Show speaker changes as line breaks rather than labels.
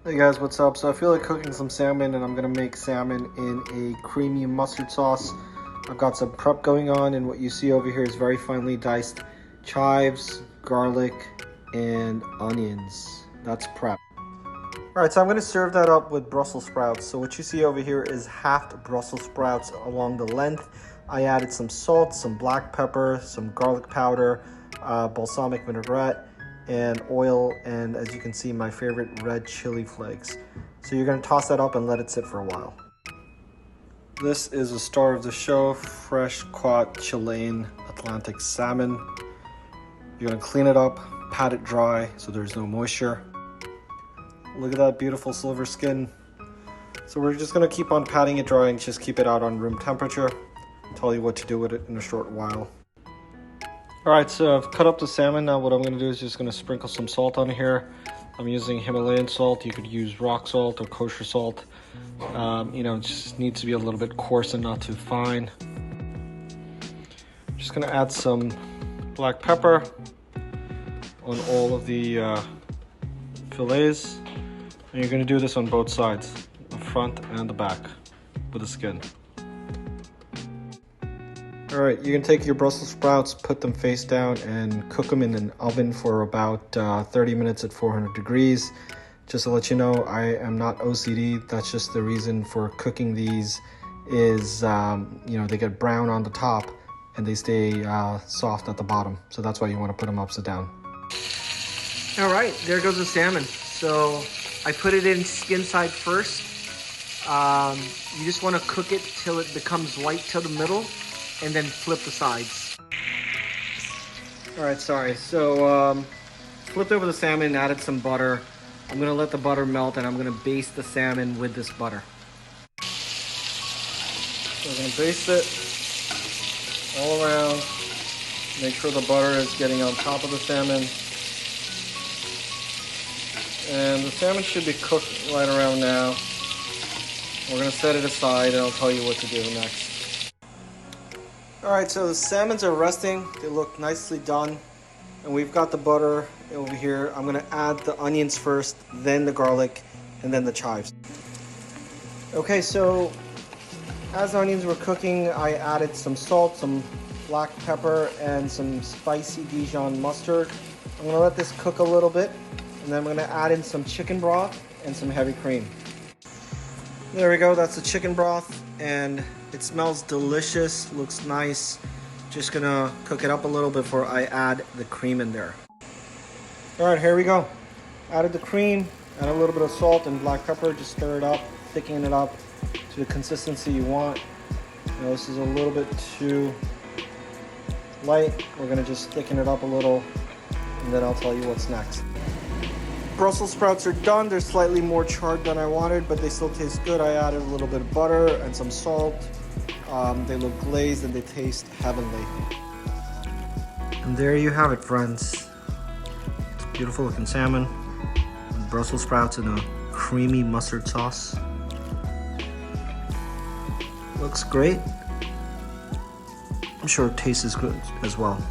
Hey guys, what's up? So I feel like cooking some salmon and I'm gonna make salmon in a creamy mustard sauce. I've got some prep going on, and what you see over here is very finely diced chives, garlic, and onions. That's prep. Alright, so I'm gonna serve that up with Brussels sprouts. So what you see over here is halved Brussels sprouts along the length. I added some salt, some black pepper, some garlic powder, balsamic vinaigrette, and oil, and as you can see, my favorite red chili flakes. So you're gonna toss that up and let it sit for a while. This is the star of the show, fresh caught Chilean Atlantic salmon. You're gonna clean it up, pat it dry so there's no moisture. Look at that beautiful silver skin. So we're just gonna keep on patting it dry and just keep it out on room temperature. I'll tell you what to do with it in a short while. All right, so I've cut up the salmon. Now what I'm gonna do is just gonna sprinkle some salt on here. I'm using Himalayan salt. You could use rock salt or kosher salt. It just needs to be a little bit coarse and not too fine. I'm just gonna add some black pepper on all of the fillets. And you're gonna do this on both sides, the front and the back with the skin. All right, you can take your Brussels sprouts, put them face down, and cook them in an oven for about 30 minutes at 400 degrees. Just to let you know, I am not OCD. That's just the reason for cooking these is, they get brown on the top and they stay soft at the bottom. So that's why you want to put them upside down.
All right, there goes the salmon. So I put it in skin side first. You just want to cook it till it becomes white to the middle, and then flip the sides. All right, so flipped over the salmon and added some butter. I'm gonna let the butter melt, and I'm gonna baste the salmon with this butter.
So we're gonna baste it all around. Make sure the butter is getting on top of the salmon. And the salmon should be cooked right around now. We're gonna set it aside and I'll tell you what to do next. All right, so the salmons are resting. They look nicely done. And we've got the butter over here. I'm gonna add the onions first, then the garlic, and then the chives. Okay, so as the onions were cooking, I added some salt, some black pepper, and some spicy Dijon mustard. I'm gonna let this cook a little bit, and then I'm gonna add in some chicken broth and some heavy cream. There we go, that's the chicken broth, and it smells delicious, looks nice. Just gonna cook it up a little before I add the cream in there. All right, here we go. Added the cream, add a little bit of salt and black pepper, just stir it up, thicken it up to the consistency you want. Now this is a little bit too light. We're gonna just thicken it up a little, and then I'll tell you what's next. Brussels sprouts are done. They're slightly more charred than I wanted, but they still taste good. I added a little bit of butter and some salt. They look glazed and they taste heavenly. And there you have it, friends. It's beautiful looking salmon with Brussels sprouts in a creamy mustard sauce. Looks great. I'm sure it tastes as good as well.